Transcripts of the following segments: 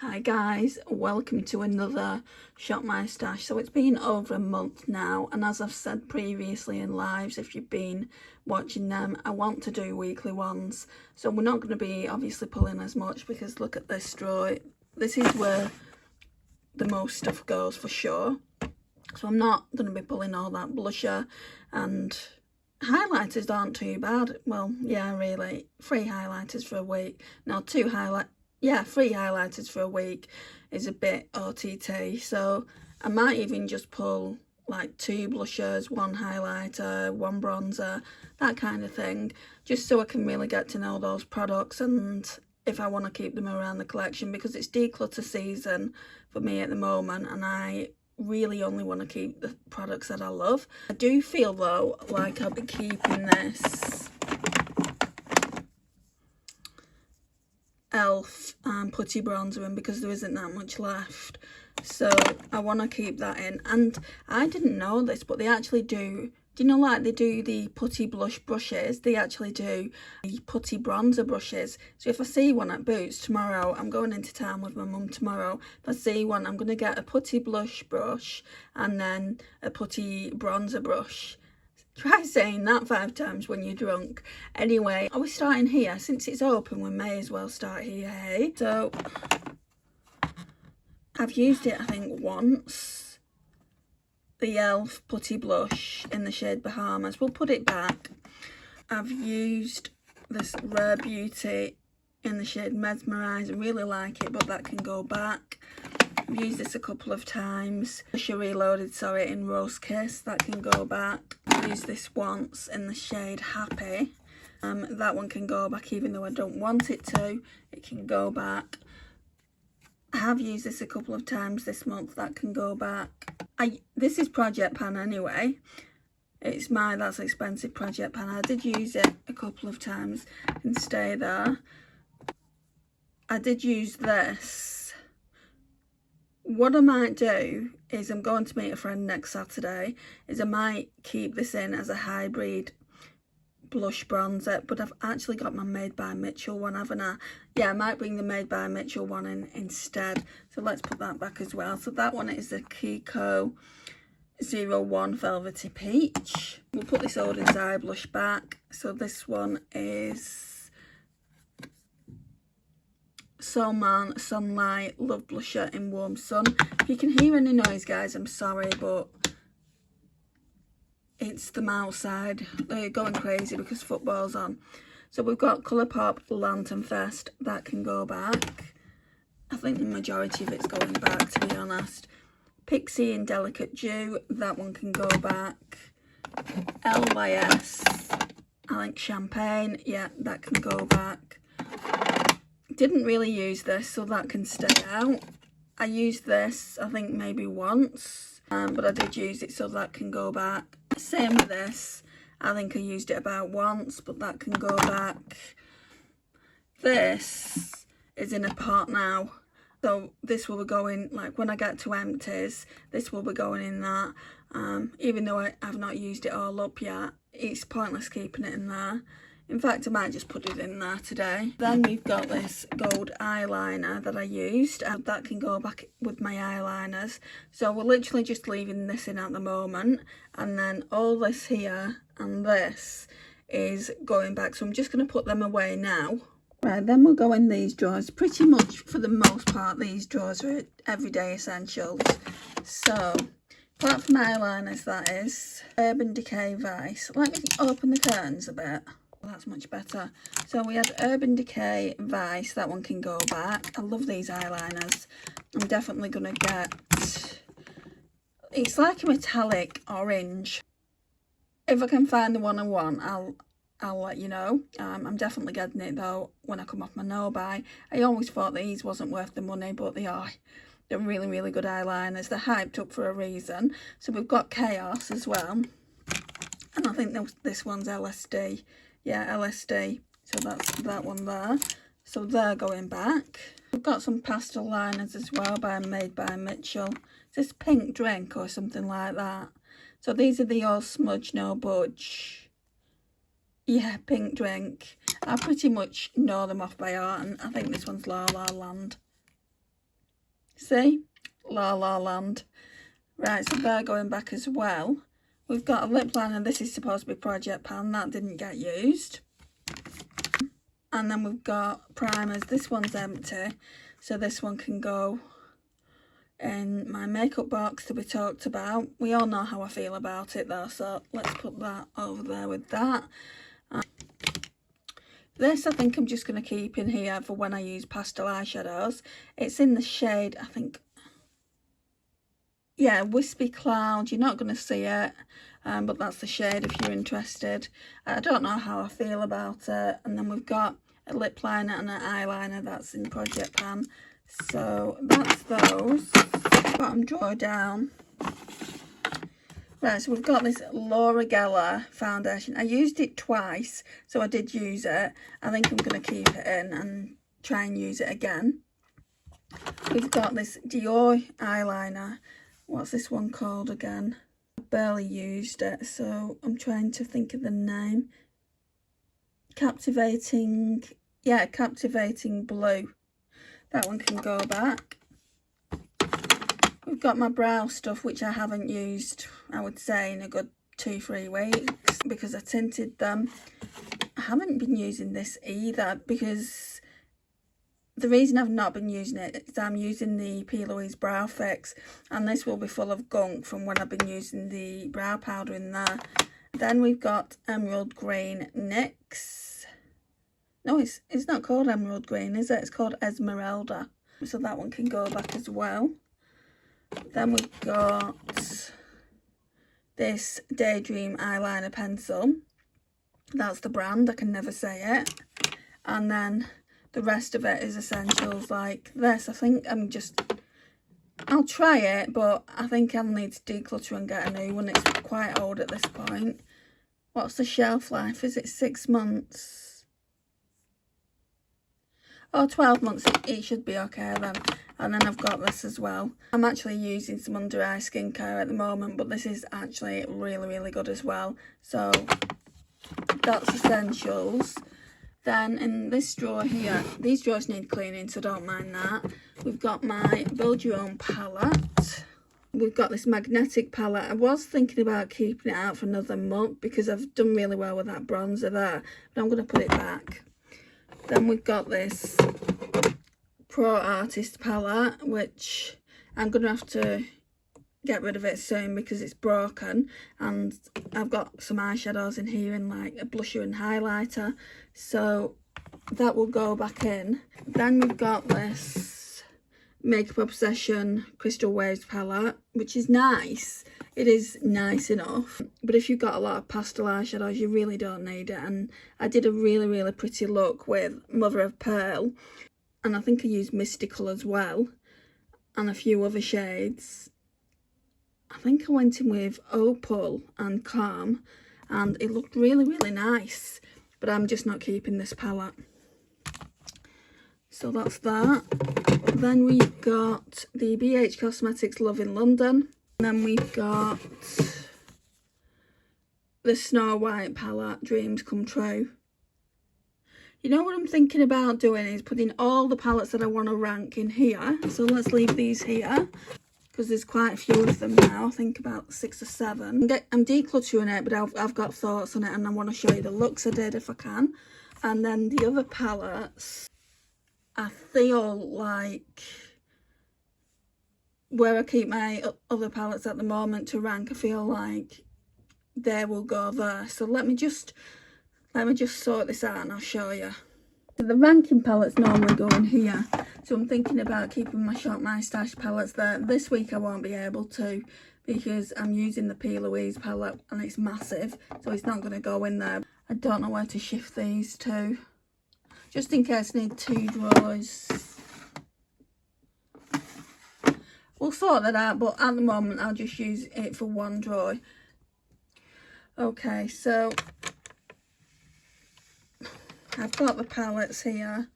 Hi guys, welcome to another Shop My Stash. So it's been over a month now, and as I've said previously in lives, if you've been watching them, I want to do weekly ones. So we're not going to be obviously pulling as much because look at this drawer. This is where the most stuff goes for sure. So I'm not going to be pulling all that blusher, and highlighters aren't too bad. Well, yeah, really. 3 highlighters for a week. Now 3 highlighters for a week is a bit OTT, so I might even just pull like 2 blushers, 1 highlighter, 1 bronzer, that kind of thing, just so I can really get to know those products and if I want to keep them around the collection, because it's declutter season for me at the moment and I really only want to keep the products that I love. I do feel though like I'll be keeping this Elf putty bronzer in because there isn't that much left, so I want to keep that in. And I didn't know this, but they actually do you know, like they do the putty blush brushes, they actually do the putty bronzer brushes. So if I see one at Boots tomorrow, I'm going into town with my mum tomorrow, if I see one, I'm going to get a putty blush brush and then a putty bronzer brush. Try saying that 5 times when you're drunk. Anyway, are we starting here? Since it's open, we may as well start here, hey? So, I've used it, I think, once. The Elf Putty Blush in the shade Bahamas. We'll put it back. I've used this Rare Beauty in the shade Mesmerise. I really like it, but that can go back. I've used this a couple of times. Blusher Reloaded, sorry, in Rose Kiss. That can go back. I've used this once in the shade Happy. That one can go back even though I don't want it to. It can go back. I have used this a couple of times this month. That can go back. This is Project Pan anyway. It's my That's Expensive Project Pan. I did use it a couple of times and stay there. I did use this. What I might do is I'm going to meet a friend next Saturday, is I might keep this in as a hybrid blush bronzer, but I've actually got my Made by Mitchell one, haven't I? Yeah, I might bring the Made by Mitchell one in instead. So let's put that back as well. So that one is the Kiko 01 Velvety Peach. We'll put this Oden's Eye blush back. So this one is Soul Man Sunlight Love Blusher in Warm Sun. If you can hear any noise, guys, I'm sorry, but it's them outside. They're going crazy because football's on. So we've got Colourpop Lantern Fest. That can go back. I think the majority of it's going back, to be honest. Pixie in Delicate Dew. That one can go back. LYS. I think Champagne. Yeah, that can go back. Didn't really use this, so that can stay out. I used this, I think, maybe once. But I did use it, so that can go back. Same with this. I think I used it about once, but that can go back. This is in a pot now. So this will be going, like when I get to empties, this will be going in that. Even though I've not used it all up yet, it's pointless keeping it in there. In fact, I might just put it in there today. Then we've got this gold eyeliner that I used. That can go back with my eyeliners. So we're literally just leaving this in at the moment. And then all this here and this is going back. So I'm just going to put them away now. Right, then we'll go in these drawers. Pretty much, for the most part, these drawers are everyday essentials. So, apart from eyeliners, that is. Urban Decay Vice. Let me open the curtains a bit. That's much better. So we had Urban Decay Vice. That one can go back. I love these eyeliners. I'm definitely going to get... It's like a metallic orange. If I can find the one I want, I'll let you know. I'm definitely getting it though when I come off my no-buy. I always thought these wasn't worth the money, but they are. They're really, really good eyeliners. They're hyped up for a reason. So we've got Chaos as well. And I think this one's LSD. Yeah, LSD. So that's that one there. So they're going back. We've got some pastel liners as well by Made by Mitchell. Is this Pink Drink or something like that? So these are the All Smudge No Budge. Yeah, Pink Drink. I pretty much know them off by heart, and I think this one's La La Land. see? La La Land. Right, so they're going back as well. We've got a lip liner. This is supposed to be Project Pan. That didn't get used. And then we've got primers. This one's empty. So this one can go in my makeup box to be talked about. We all know how I feel about it though. So let's put that over there with that. This I think I'm just going to keep in here for when I use pastel eyeshadows. It's in the shade, I think, yeah, Wispy Cloud. You're not going to see it, but that's the shade if you're interested. I don't know how I feel about it. And then we've got a lip liner and an eyeliner that's in Project Pan. So that's those. Bottom drawer down. Right, so we've got this Laura Geller foundation. I used it twice, so I did use it. I think I'm going to keep it in and try and use it again. We've got this Dior eyeliner. What's this one called again? I barely used it, so I'm trying to think of the name. Captivating, yeah, Captivating Blue. That one can go back. We've got my brow stuff, which I haven't used, I would say, in a good 2-3 weeks because I tinted them. I haven't been using this either because the reason I've not been using it is I'm using the Plouise Brow Fix, and this will be full of gunk from when I've been using the brow powder in there. Then we've got Emerald Green NYX. No, it's not called Emerald Green, is it? It's called Esmeralda. So that one can go back as well. Then we've got this Daydream eyeliner pencil. That's the brand, I can never say it. And then the rest of it is essentials like this. I think I'll try it, but I think I'll need to declutter and get a new one. It's quite old at this point. What's the shelf life? Is it 6 months? Oh, 12 months. It should be okay then. And then I've got this as well. I'm actually using some under eye skincare at the moment, but this is actually really, really good as well. So that's essentials. Then in this drawer here, these drawers need cleaning, so don't mind that. We've got my Build Your Own palette. We've got this magnetic palette. I was thinking about keeping it out for another month because I've done really well with that bronzer there, but I'm going to put it back. Then we've got this Pro Artist palette, which I'm going to have to get rid of it soon because it's broken, and I've got some eyeshadows in here and like a blusher and highlighter, so that will go back in. Then we've got this Makeup Obsession Crystal Waves palette, which is nice. It is nice enough, but if you've got a lot of pastel eyeshadows you really don't need it. And I did a really pretty look with Mother of Pearl, and I think I used Mystical as well and a few other shades. I think I went in with Opal and Calm, and it looked really nice, but I'm just not keeping this palette. So that's that. Then we've got the BH Cosmetics Love in London. And then we've got the Snow White palette, Dreams Come True. You know what I'm thinking about doing is putting all the palettes that I want to rank in here. So let's leave these here, because there's quite a few of them now. I think about 6 or 7. I'm decluttering it, but I've got thoughts on it, and I want to show you the looks I did if I can. And then the other palettes, I feel like where I keep my other palettes at the moment to rank, I feel like they will go there. So let me just sort this out and I'll show you. The ranking palettes normally go in here, so I'm thinking about keeping my Shop My Stash palettes there. This week I won't be able to because I'm using the P. Louise palette and it's massive, so it's not going to go in there. I don't know where to shift these to, just in case I need 2 drawers. We'll sort that out, but at the moment I'll just use it for 1 drawer. Okay, so I've got the palettes here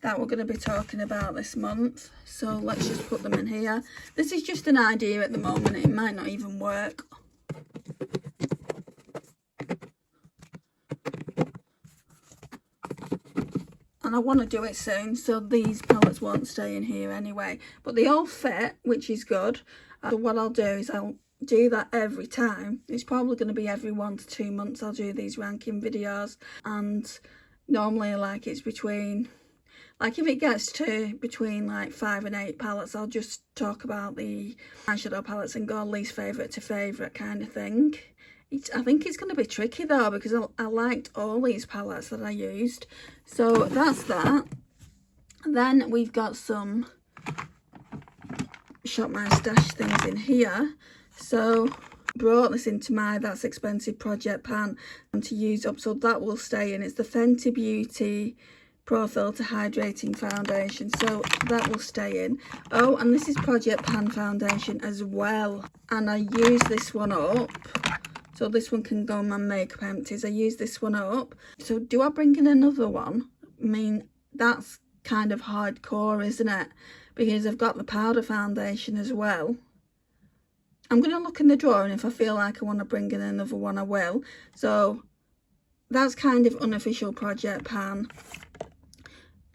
that we're going to be talking about this month, so let's just put them in here. This is just an idea at the moment, it might not even work. and I want to do it soon, so these palettes won't stay in here anyway, but they all fit, which is good. So what I'll do is I'll do that every time. It's probably going to be every 1 to 2 months I'll do these ranking videos, and normally like it's between, like if it gets to between like 5 and 8 palettes, I'll just talk about the eyeshadow palettes and go least favourite to favourite kind of thing. I think it's going to be tricky though, because I liked all these palettes that I used. So that's that. Then we've got some Shop My Stash things in here. So brought this into my That's Expensive project pan and to use up, so that will stay in. It's the Fenty Beauty Pro Filter Hydrating Foundation, so that will stay in. Oh, and this is project pan foundation as well, and I use this one up, so this one can go on my makeup empties. I use this one up. So do I bring in another one? I mean, that's kind of hardcore, isn't it? Because I've got the powder foundation as well. I'm going to look in the drawer, and if I feel like I want to bring in another one, I will. So that's kind of unofficial project pan.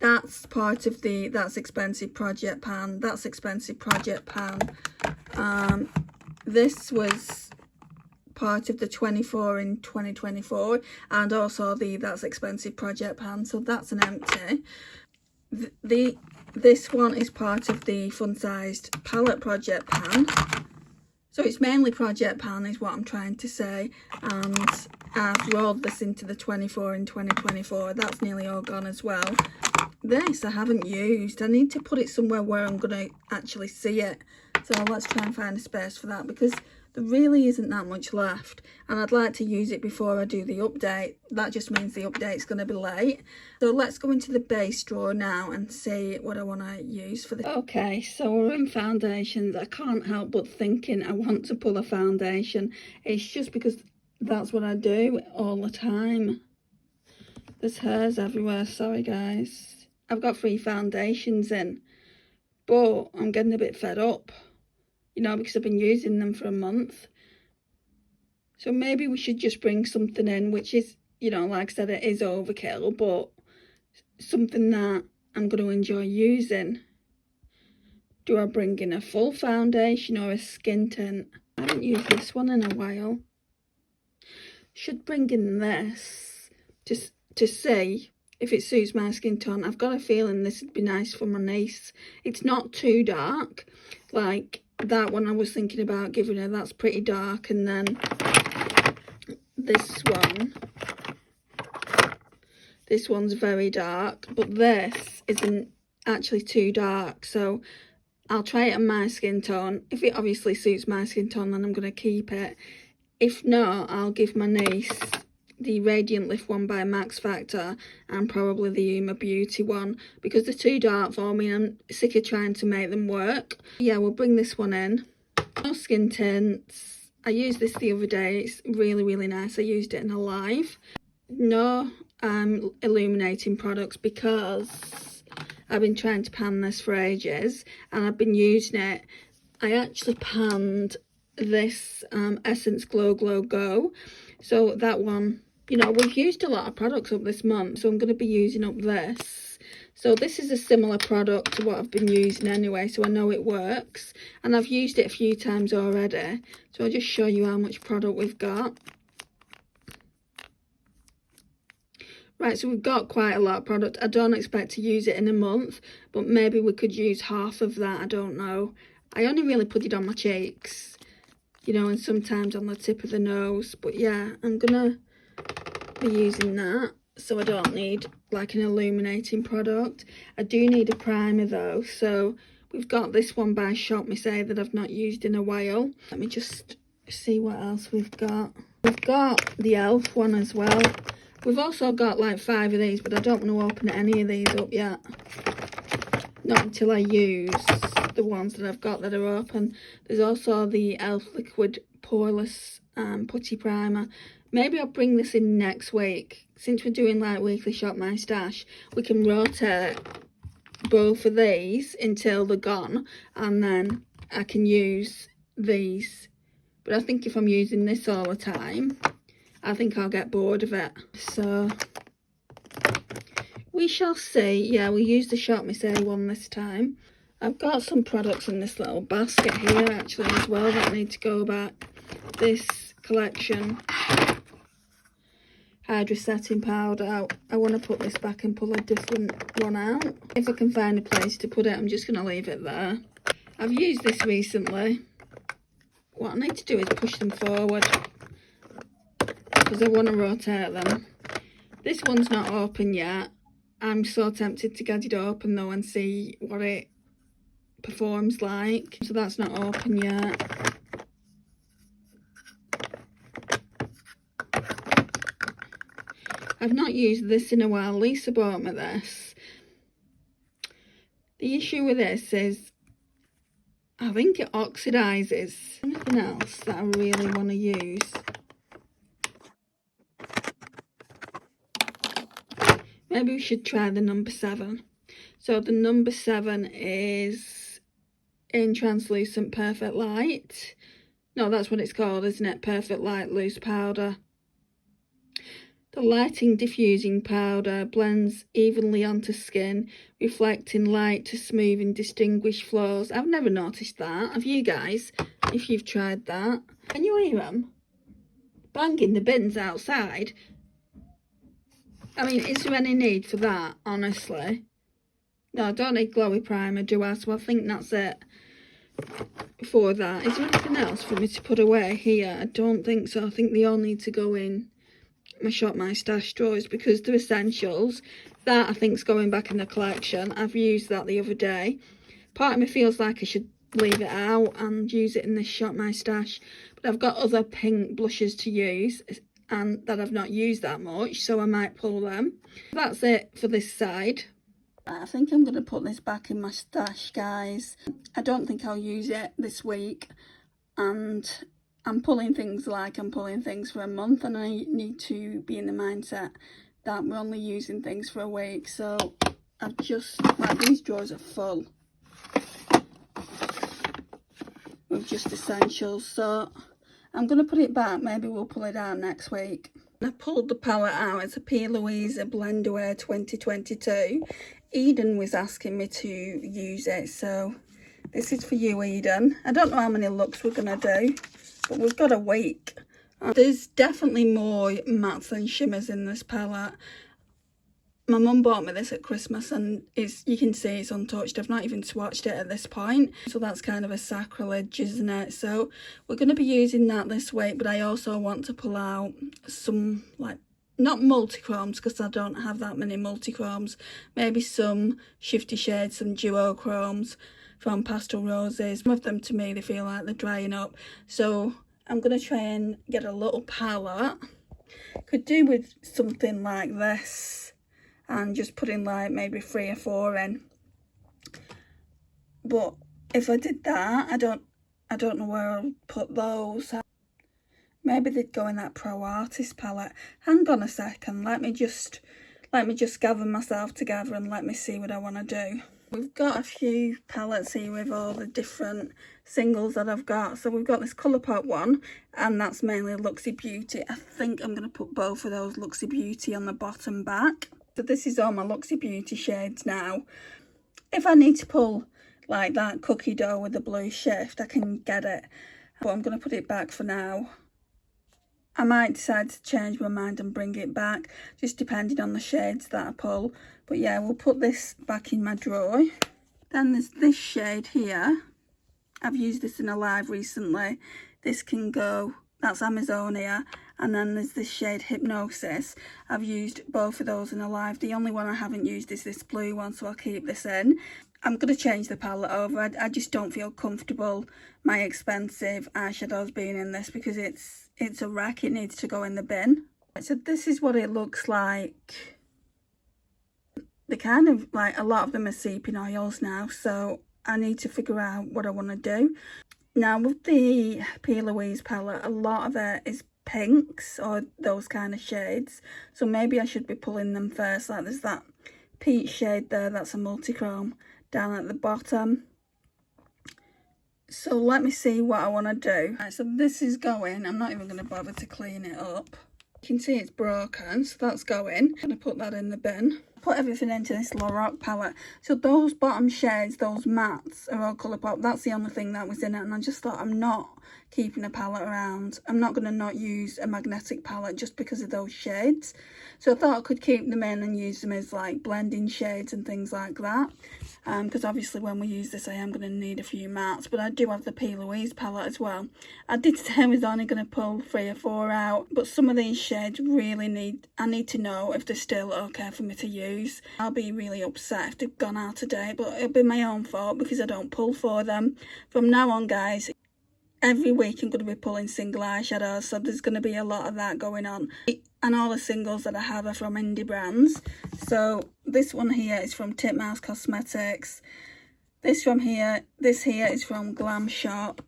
That's part of the That's Expensive project pan. That's Expensive project pan. This was part of the 24 in 2024, and also the That's Expensive project pan, so that's an empty. This one is part of the Fun Sized Palette project pan, so it's mainly project pan is what I'm trying to say, and I've rolled this into the 24 in 2024. That's nearly all gone as well. This I haven't used. I need to put it somewhere where I'm going to actually see it, so let's try and find a space for that, because there really isn't that much left, and I'd like to use it before I do the update. That just means the update's going to be late. So let's go into the base drawer now and see what I want to use for the... Okay, so we're in foundations. I can't help but thinking I want to pull a foundation. It's just because that's what I do all the time. There's hairs everywhere, sorry guys. I've got 3 foundations in, but I'm getting a bit fed up, you know, because I've been using them for a month. So maybe we should just bring something in which is, you know, like I said, it is overkill, but something that I'm going to enjoy using. Do I bring in a full foundation or a skin tint? I haven't used this one in a while. Should bring in this to see if it suits my skin tone. I've got a feeling this would be nice for my niece. It's not too dark, like that one I was thinking about giving her. That's pretty dark. And then this one's very dark, but this isn't actually too dark, so I'll try it on my skin tone. If it obviously suits my skin tone, then I'm going to keep it. If not, I'll give my niece the Radiant Lift one by Max Factor and probably the Uma Beauty one, because they're too dark for me and I'm sick of trying to make them work. Yeah, we'll bring this one in. No skin tints. I used this the other day. It's really, really nice. I used it in a live. No illuminating products, because I've been trying to pan this for ages and I've been using it. I actually panned this Essence Glow Go. So that one, you know, we've used a lot of products up this month, so I'm going to be using up this. So this is a similar product to what I've been using anyway, so I know it works. And I've used it a few times already. So I'll just show you how much product we've got. Right, so we've got quite a lot of product. I don't expect to use it in a month, but maybe we could use half of that, I don't know. I only really put it on my cheeks, you know, and sometimes on the tip of the nose. But yeah, I'm gonna be using that, so I don't need like an illuminating product. I do need a primer though, so we've got this one by Shop Me Say that I've not used in a while. Let me just see what else we've got. We've got the e.l.f. one as well. We've also got like 5 of these, but I don't want to open any of these up yet. Not until I use the ones that I've got that are open. There's also the e.l.f. Liquid Poreless Putty Primer. Maybe I'll bring this in next week. Since we're doing like weekly Shop My Stash, we can rotate both of these until they're gone, and then I can use these. But I think if I'm using this all the time, I think I'll get bored of it. So We shall see. Yeah, we'll use the Shop Miss A one this time. I've got some products in this little basket here actually as well that need to go back. This collection Hydra setting powder. I want to put this back and pull a different one out. If I can find a place to put it, I'm just going to leave it there. I've used this recently. What I need to do is push them forward because I want to rotate them. This one's not open yet. I'm so tempted to get it open though and see what it performs like. So that's not open yet. I've not used this in a while. Lisa bought me this. The issue with this is I think it oxidises. Anything else that I really want to use? Maybe we should try the number 7. So the number 7 is in Translucent Perfect Light. No, that's what it's called, isn't it? Perfect Light Loose Powder. The lighting diffusing powder blends evenly onto skin, reflecting light to smooth and distinguish flows. I've never noticed that. Have you guys? If you've tried that. Can you hear them banging the bins outside? I mean, is there any need for that, honestly? No, I don't need glowy primer, do I? So I think that's it for that. Is there anything else for me to put away here? I don't think so. I think they all need to go in my Shop My Stash drawers because they're essentials. That I think's going back in the collection. I've used that the other day. Part of me feels like I should leave it out and use it in this Shop My Stash. But I've got other pink blushes to use and that I've not used that much, so I might pull them. That's it for this side. I think I'm going to put this back in my stash, guys. I don't think I'll use it this week, and I'm pulling things like I'm pulling things for a month, and I need to be in the mindset that we're only using things for a week. So I've just, like, these drawers are full with just essentials, so I'm going to put it back. Maybe we'll pull it out next week. I pulled the palette out. It's a Plouise Blend Away 2022. Eden was asking me to use it, so this is for you, Eden. I don't know how many looks we're going to do, but we've got a week. There's definitely more mattes than shimmers in this palette. My mum bought me this at Christmas and you can see it's untouched. I've not even swatched it at this point. So that's kind of a sacrilege, isn't it? So we're going to be using that this week, but I also want to pull out some, like, not multichromes because I don't have that many multichromes. Maybe some shifty shades, some duochromes from Pastel Roses. Some of them, to me, they feel like they're drying up. So I'm going to try and get a little palette. Could do with something like this. And just putting like maybe 3 or 4 in. But if I did that, I don't know where I'll put those. Maybe they'd go in that Pro Artist palette. Hang on a second. Let me just gather myself together and let me see what I want to do. We've got a few palettes here with all the different singles that I've got. So we've got this Colourpop one, and that's mainly Luxy Beauty. I think I'm going to put both of those Luxy Beauty on the bottom back. So this is all my Luxy Beauty shades now. If I need to pull like that cookie dough with the blue shift, I can get it. But I'm going to put it back for now. I might decide to change my mind and bring it back, just depending on the shades that I pull. But yeah, we'll put this back in my drawer. Then there's this shade here. I've used this in a live recently. This can go, that's Amazonia. And then there's this shade Hypnosis. I've used both of those in a live. The only one I haven't used is this blue one, so I'll keep this in. I'm going to change the palette over. I just don't feel comfortable my expensive eyeshadows being in this because it's a wreck. It needs to go in the bin. So this is what it looks like. They're kind of like, a lot of them are seeping oils now, so I need to figure out what I want to do. Now with the Plouise palette, a lot of it is pinks or those kind of shades, so maybe I should be pulling them first. Like there's that peach shade there, that's a multichrome down at the bottom. So let me see what I want to do. Right, so this is going. I'm not even going to bother to clean it up. You can see it's broken, so that's going. I'm going to put that in the bin. put everything into this Merope palette. So those bottom shades, those mattes, are all Colourpop. That's the only thing that was in it, and I just thought, I'm not keeping a palette around. I'm not going to not use a magnetic palette just because of those shades. So I thought I could keep them in and use them as like blending shades and things like that. Because obviously when we use this I am going to need a few mattes, but I do have the Plouise palette as well. I did say I was only going to pull 3 or 4 out, but some of these shades really I need to know if they're still okay for me to use. I'll be really upset if they've gone out of date, but it'll be my own fault because I don't pull for them. From now on, guys, every week I'm going to be pulling single eyeshadows, so there's going to be a lot of that going on. And all the singles that I have are from indie brands. So this one here is from Titmouse Cosmetics. This here is from Glam Shop.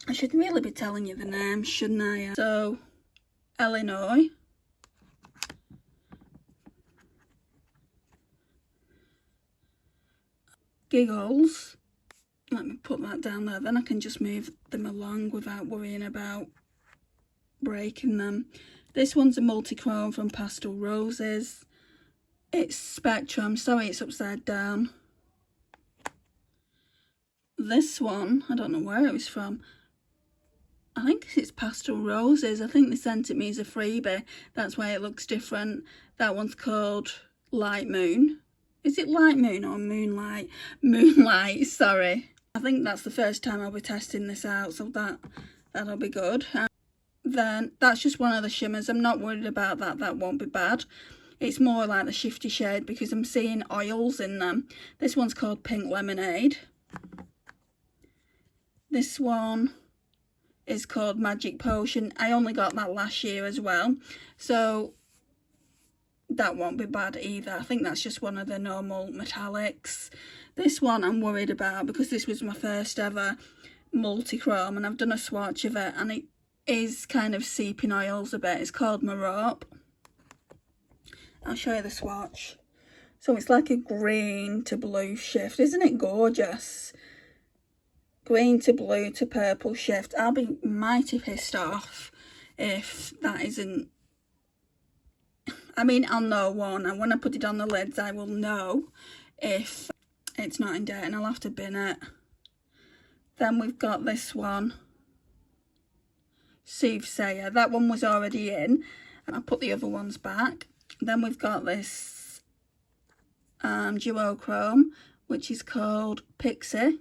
I should really be telling you the name, shouldn't I? So, Illinois. Giggles. Let me put that down there, then I can just move them along without worrying about breaking them. This one's a Multichrome from Pastel Roses. It's Spectrum, sorry it's upside down. This one, I don't know where it was from. I think it's Pastel Roses. I think they sent it me as a freebie. That's why it looks different. That one's called Light Moon. Is it Light Moon or Moonlight? Moonlight, sorry. I think that's the first time I'll be testing this out, so that'll be good. Then that's just one of the shimmers. I'm not worried about that. That won't be bad. It's more like the shifty shade because I'm seeing oils in them. This one's called Pink Lemonade. This one is called Magic Potion. I only got that last year as well, so that won't be bad either. I think that's just one of the normal metallics. This one I'm worried about because this was my first ever Multichrome and I've done a swatch of it and it is kind of seeping oils a bit. It's called Merope. I'll show you the swatch. So it's like a green to blue shift. Isn't it gorgeous? Green to blue to purple shift. I'll be mighty pissed off if that isn't... I mean, I'll know one, and when I put it on the lids I will know if it's not in date and I'll have to bin it. Then we've got this one, Soothsayer. That one was already in and I put the other ones back. Then we've got this Duochrome, which is called Pixie.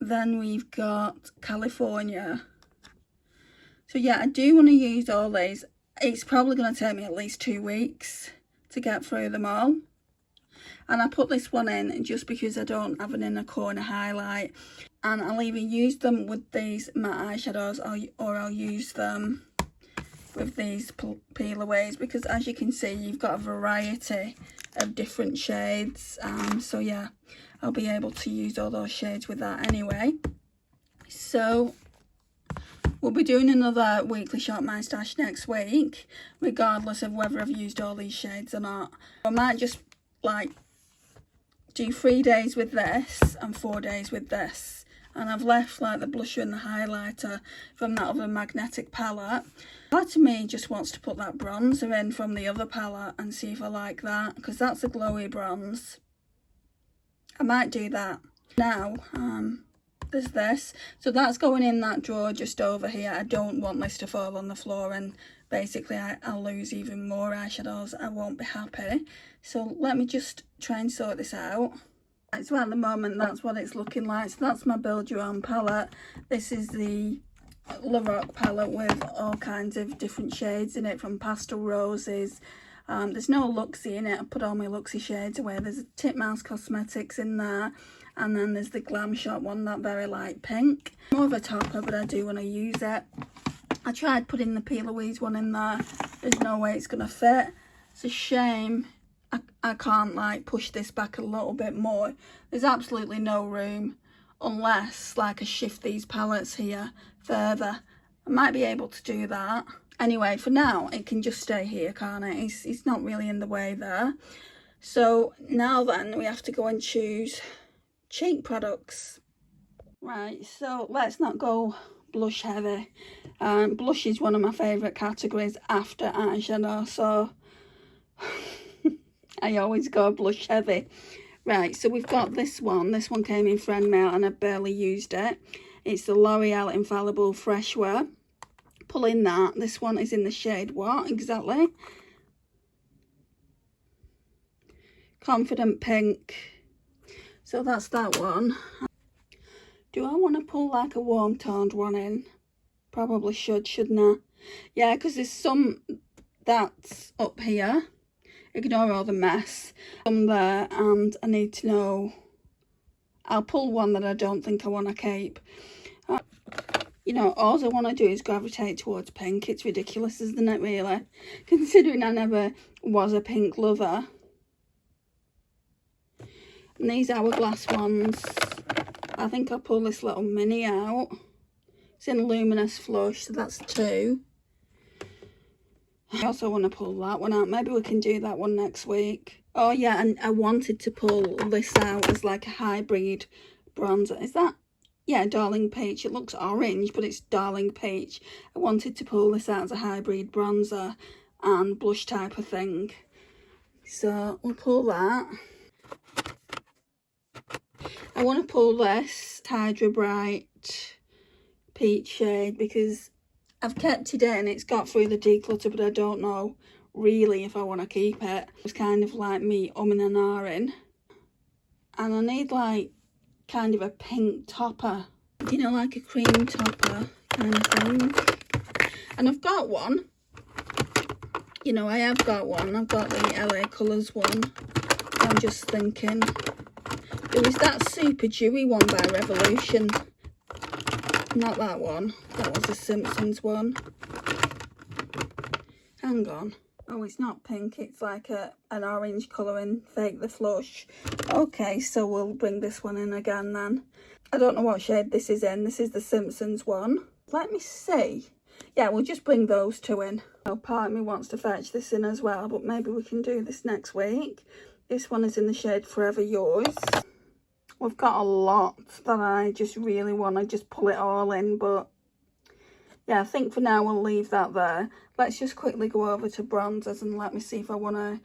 Then we've got California. So yeah, I do want to use all these. It's probably going to take me at least 2 weeks to get through them all. And I put this one in just because I don't have an inner corner highlight. And I'll either use them with these matte eyeshadows or I'll use them with these peel aways, because as you can see you've got a variety of different shades. So yeah, I'll be able to use all those shades with that anyway. So we'll be doing another weekly Shop My Stash next week, regardless of whether I've used all these shades or not. I might just like do 3 days with this and 4 days with this. And I've left like the blusher and the highlighter from that other magnetic palette. Part of me just wants to put that bronzer in from the other palette and see if I like that, because that's a glowy bronze. I might do that. Now, there's this. So that's going in that drawer just over here. I don't want this to fall on the floor and basically I'll lose even more eyeshadows. I won't be happy. So let me just try and sort this out. Right, so at the moment that's what it's looking like. So that's my Build Your Own palette. This is the Merope palette with all kinds of different shades in it, from Pastel Roses. There's no Luxie in it. I put all my Luxie shades away. There's a Titmouse Cosmetics in there. And then there's the Glam Shop one, that very light pink. More of a topper, but I do want to use it. I tried putting the Plouise one in there. There's no way it's going to fit. It's a shame I can't like push this back a little bit more. There's absolutely no room unless like I shift these palettes here further. I might be able to do that. Anyway, for now it can just stay here, can't it? It's not really in the way there. So now then we have to go and choose cheek products. Right, so let's not go blush heavy. Blush is one of my favourite categories after eyeshadow, so I always go blush heavy. Right, so we've got this one. This one came in friend mail and I barely used it. It's the L'Oreal Infallible Fresh Wear. Pulling that. This one is in the shade what exactly? Confident Pink. So that's that one. Do I want to pull like a warm toned one in? Probably should, shouldn't I? Yeah, because there's some that's up here. Ignore all the mess. Some there, and I need to know. I'll pull one that I don't think I want to keep. You know, all I want to do is gravitate towards pink. It's ridiculous, isn't it, really? Considering I never was a pink lover. And these Hourglass ones, I think I'll pull this little mini out. It's in Luminous Flush, so that's 2. I also want to pull that one out. Maybe we can do that one next week. Oh yeah, and I wanted to pull this out as like a hybrid bronzer. Is that? Yeah, Darling Peach. It looks orange, but it's Darling Peach. I wanted to pull this out as a hybrid bronzer and blush type of thing. So we'll pull that. I want to pull this Hydra Bright Peach shade because I've kept it in, it's got through the declutter, but I don't know really if I want to keep it. It's kind of like me umming and ahhing. And I need like kind of a pink topper. You know, like a cream topper kind of thing. And I've got one. You know, I have got one. I've got the LA Colours one. I'm just thinking. There was that super dewy one by Revolution. Not that one. That was the Simpsons one. Hang on. Oh, it's not pink. It's like an orange colour in Fake the Flush. Okay, so we'll bring this one in again then. I don't know what shade this is in. This is the Simpsons one. Let me see. Yeah, we'll just bring those 2 in. Oh, part of me wants to fetch this in as well, but maybe we can do this next week. This one is in the shade Forever Yours. We've got a lot that I just really want to just pull it all in, but yeah, I think for now we'll leave that there. Let's just quickly go over to bronzers and let me see if I want to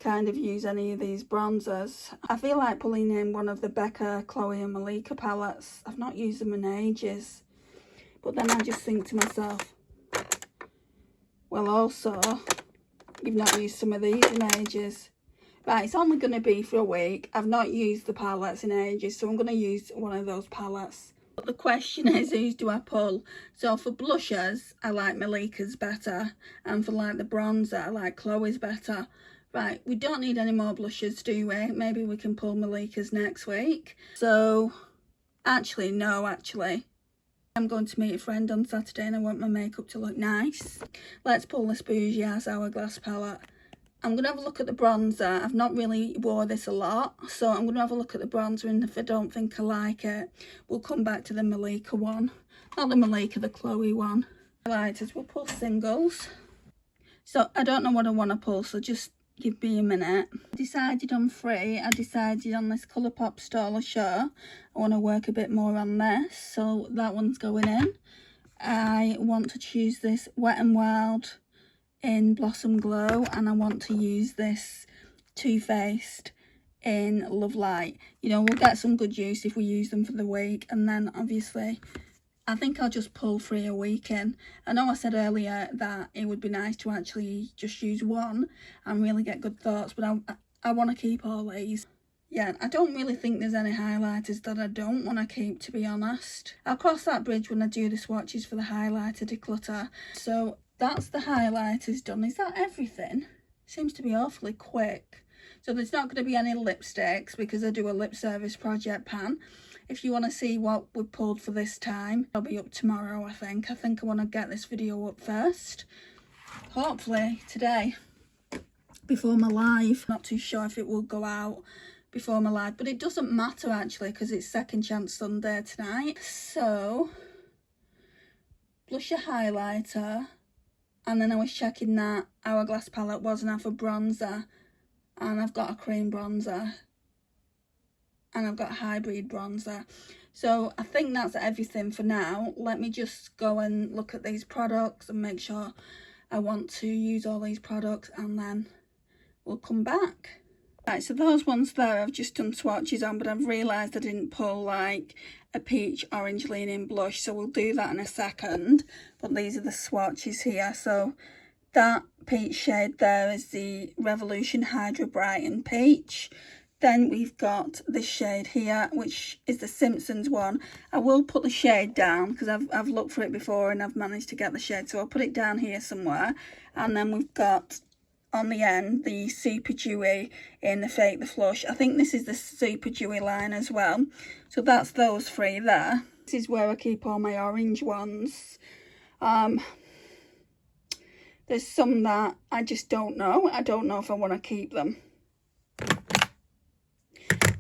kind of use any of these bronzers. I feel like pulling in one of the Becca, Chloe and Malika palettes. I've not used them in ages, but then I just think to myself, well, also, you've not used some of these in ages. Right, it's only going to be for a week. I've not used the palettes in ages, so I'm going to use one of those palettes. But the question is, whose do I pull? So for blushers, I like Malika's better. And for like the bronzer, I like Chloe's better. Right, we don't need any more blushers, do we? Maybe we can pull Malika's next week. So, actually, no, actually. I'm going to meet a friend on Saturday and I want my makeup to look nice. Let's pull this Bougie Ass Hourglass palette. I'm going to have a look at the bronzer. I've not really wore this a lot, so I'm going to have a look at the bronzer, and if I don't think I like it, we'll come back to the Malika one. Not the Malika, the Chloe one. Highlighters, we'll pull singles. So I don't know what I want to pull, so just give me a minute. I decided on 3. I decided on this Colourpop Star Show. I want to work a bit more on this, so that one's going in. I want to choose this Wet n Wild in Blossom Glow, and I want to use this Too Faced in Love Light. You know, we'll get some good use if we use them for the week, and then obviously I think I'll just pull 3 a week in. I know I said earlier that it would be nice to actually just use one and really get good thoughts, but I want to keep all these. Yeah, I don't really think there's any highlighters that I don't want to keep, to be honest. I'll cross that bridge when I do the swatches for the highlighter declutter. So that's the highlighters done. Is that everything? Seems to be awfully quick. So there's not going to be any lipsticks because I do a lip service project pan. If you want to see what we pulled for this time, it'll be up tomorrow, I think. I think I want to get this video up first. Hopefully today, before my live. Not too sure if it will go out before my live, but it doesn't matter actually because it's Second Chance Sunday tonight. So, blusher, highlighter, and then I was checking that Hourglass palette wasn't half a bronzer, and I've got a cream bronzer, and I've got a hybrid bronzer. So I think that's everything for now. Let me just go and look at these products and make sure I want to use all these products, and then we'll come back. Right, so those ones there I've just done swatches on, but I've realised I didn't pull like a peach orange leaning blush, so we'll do that in a second. But these are the swatches here. So that peach shade there is the Revolution Hydra Brighten Peach. Then we've got this shade here, which is the Simpsons one. I will put the shade down because I've looked for it before and I've managed to get the shade, so I'll put it down here somewhere. And then we've got on the end the Super Dewy in the Fake the Flush. I think this is the Super Dewy line as well. So that's those three there. This is where I keep all my orange ones. There's some that I just don't know. I don't know if I want to keep them.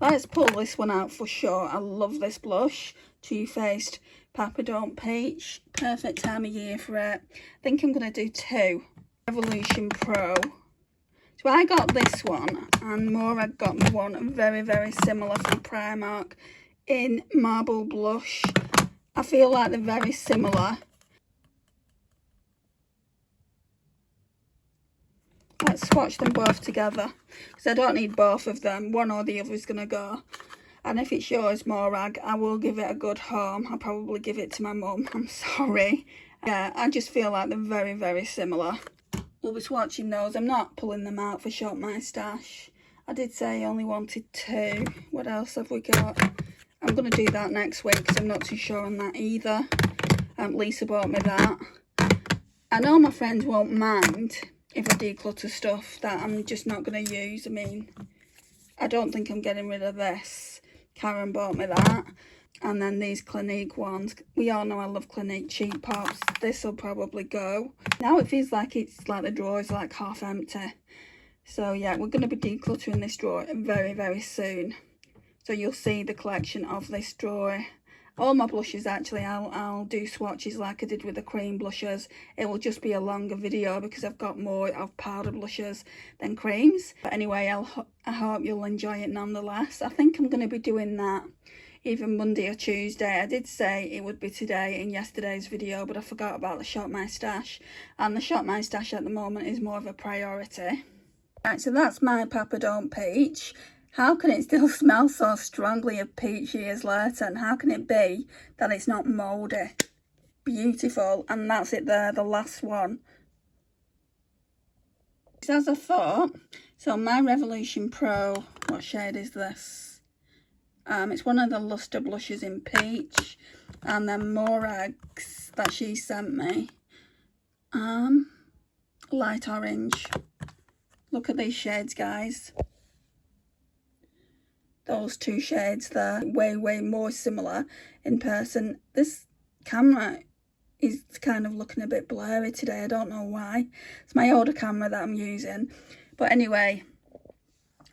Let's pull this one out for sure. I love this blush. Too Faced Papa Don't Peach. Perfect time of year for it. I think I'm going to do two. Revolution Pro. So I got this one, and Morag got me one very, very similar from Primark in Marble Blush. I feel like they're very similar. Let's swatch them both together because I don't need both of them. One or the other is going to go. And if it's yours, Morag, I will give it a good home. I'll probably give it to my mum. I'm sorry. Yeah, I just feel like they're very, very similar. We'll be swatching those. I'm not pulling them out for Shop My Stash. I did say I only wanted two. What else have we got? I'm going to do that next week because I'm not too sure on that either. Lisa bought me that. I know my friends won't mind if I declutter stuff that I'm just not going to use. I mean, I don't think I'm getting rid of this. Karen bought me that. And then these Clinique ones. We all know I love Clinique cheap pops. This will probably go. Now it feels like it's like the drawer is like half empty. So yeah, we're going to be decluttering this drawer very, very soon. So you'll see the collection of this drawer. All my blushes actually, I'll do swatches like I did with the cream blushes. It will just be a longer video because I've got more of powder blushes than creams. But anyway, I hope you'll enjoy it nonetheless. I think I'm going to be doing that either Monday or Tuesday. I did say it would be today in yesterday's video, but I forgot about the Shop My Stash. And the Shop My Stash at the moment is more of a priority. Right, so that's my Papa Don't Peach. How can it still smell so strongly of peach years later? And how can it be that it's not mouldy? Beautiful. And that's it there, the last one. As I thought, so my Revolution Pro, what shade is this? It's one of the Luster blushes in peach. And then Morag's that she sent me. Light orange. Look at these shades, guys. Those two shades there, way, way more similar in person. This camera is kind of looking a bit blurry today. I don't know why. It's my older camera that I'm using. But anyway,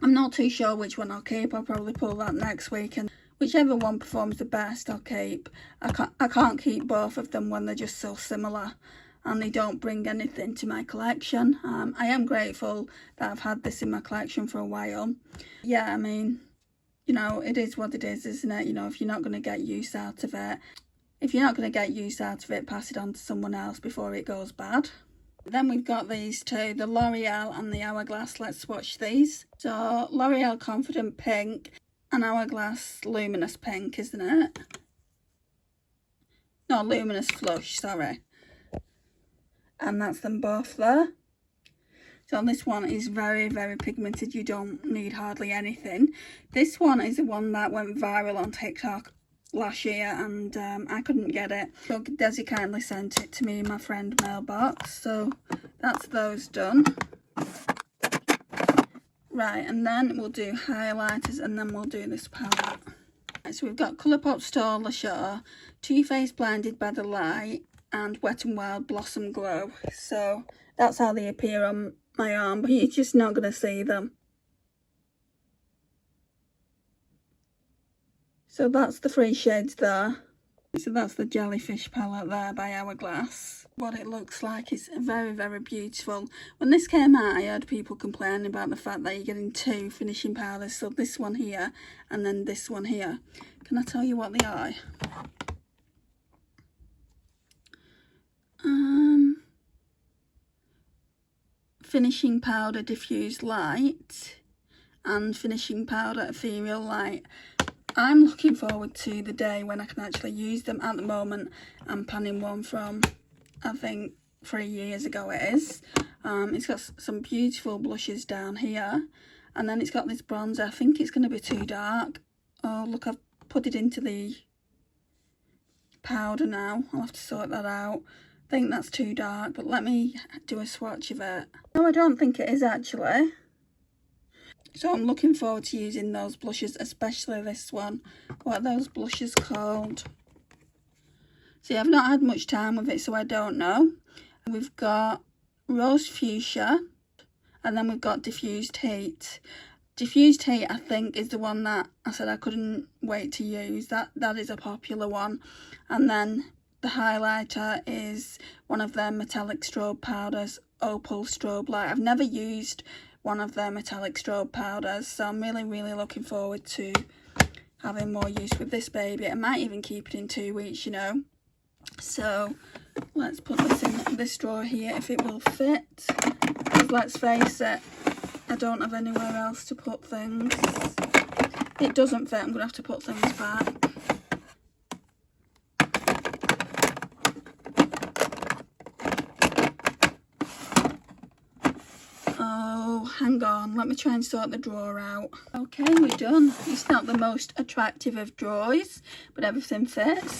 I'm not too sure which one I'll keep. I'll probably pull that next week. And whichever one performs the best, I'll keep. I can't keep both of them when they're just so similar. And they don't bring anything to my collection. I am grateful that I've had this in my collection for a while. Yeah, I mean, you know, it is what it is, isn't it? You know, if you're not going to get use out of it, pass it on to someone else before it goes bad. Then we've got these two, the L'Oreal and the Hourglass. Let's swatch these. So, L'Oreal Confident Pink and Hourglass Luminous Pink, isn't it? No, Luminous Flush, sorry. And that's them both there. So this one is very, very pigmented. You don't need hardly anything. This one is the one that went viral on TikTok last year, and I couldn't get it. So Desi kindly sent it to me in my friend mailbox. So that's those done. Right, and then we'll do highlighters, and then we'll do this palette. Right, so we've got Colourpop Store Le Show, Too Faced Blinded by the Light, and Wet n Wild Blossom Glow. So that's how they appear on my arm, but you're just not going to see them. So that's the three shades there. So that's the Jellyfish palette there by Hourglass. What it looks like is very, very beautiful. When this came out, I heard people complaining about the fact that you're getting two finishing powders. So this one here and then this one here. Can I tell you what they are? Finishing Powder Diffused Light and Finishing Powder Ethereal Light. I'm looking forward to the day when I can actually use them. At the moment, I'm panning one from, I think, 3 years ago it is. It's got some beautiful blushes down here. And then it's got this bronzer. I think it's going to be too dark. Oh, look, I've put it into the powder now. I'll have to sort that out. I think that's too dark, but let me do a swatch of it. No, I don't think it is actually. So I'm looking forward to using those blushes, especially this one. What are those blushes called? See, I've not had much time with it, so I don't know. We've got Rose Fuchsia, and then we've got Diffused Heat. Diffused Heat, I think, is the one that I said I couldn't wait to use. That is a popular one. And then the highlighter is one of their metallic strobe powders, Opal Strobe Light. I've never used one of their metallic strobe powders, so I'm really looking forward to having more use with this baby. I might even keep it in 2 weeks, you know. So let's put this in this drawer here if it will fit, because let's face it, I don't have anywhere else to put things. It doesn't fit, I'm going to have to put things back. Oh, hang on, let me try and sort the drawer out. Okay, we're done. It's not the most attractive of drawers, but everything fits.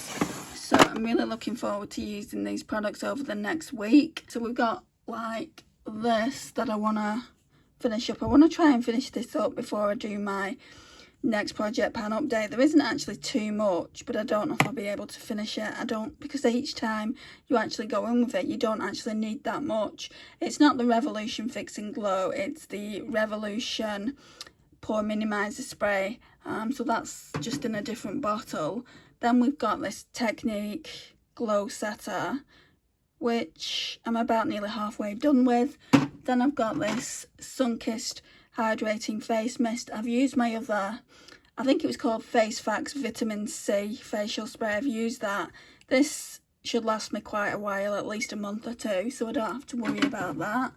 So I'm really looking forward to using these products over the next week. So we've got like this that I want to finish up. I want to try and finish this up before I do my next project pan update. There isn't actually too much, but I don't know if I'll be able to finish it. I don't, because each time you actually go in with it, you don't actually need that much. It's not the Revolution Fixing Glow, it's the Revolution Pore Minimizer Spray. So that's just in a different bottle. Then we've got this Technique Glow Setter, which I'm about nearly halfway done with. Then I've got this Sunkissed Hydrating Face Mist. I've used my other, I think it was called Face Facts Vitamin C facial spray. I've used that. This should last me quite a while, at least a month or two, so I don't have to worry about that.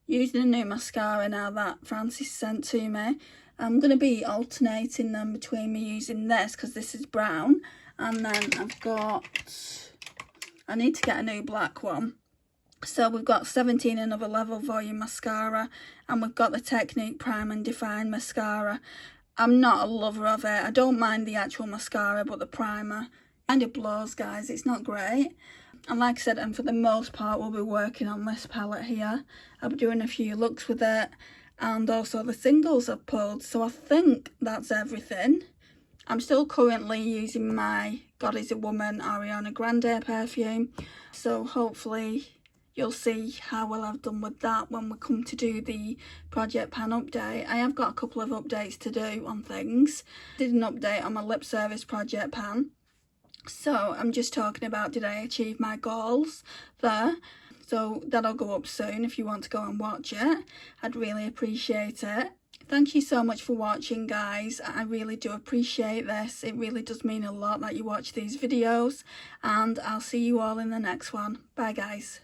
Using a new mascara now that Francis sent to me. I'm going to be alternating them between me using this, because this is brown, and then I've got, I need to get a new black one. So we've got 17 Another Level Volume Mascara, and we've got the Technique Prime and Define Mascara. I'm not a lover of it. I don't mind the actual mascara, but the primer kind of blows, guys. It's not great. And like I said, and for the most part, we'll be working on this palette here. I'll be doing a few looks with it, and also the singles I've pulled. So I think that's everything. I'm still currently using my God Is a Woman Ariana Grande perfume, so hopefully you'll see how well I've done with that when we come to do the project pan update. I have got a couple of updates to do on things. I did an update on my lip service project pan, so I'm just talking about did I achieve my goals there. So that'll go up soon if you want to go and watch it. I'd really appreciate it. Thank you so much for watching, guys. I really do appreciate this. It really does mean a lot that you watch these videos. And I'll see you all in the next one. Bye, guys.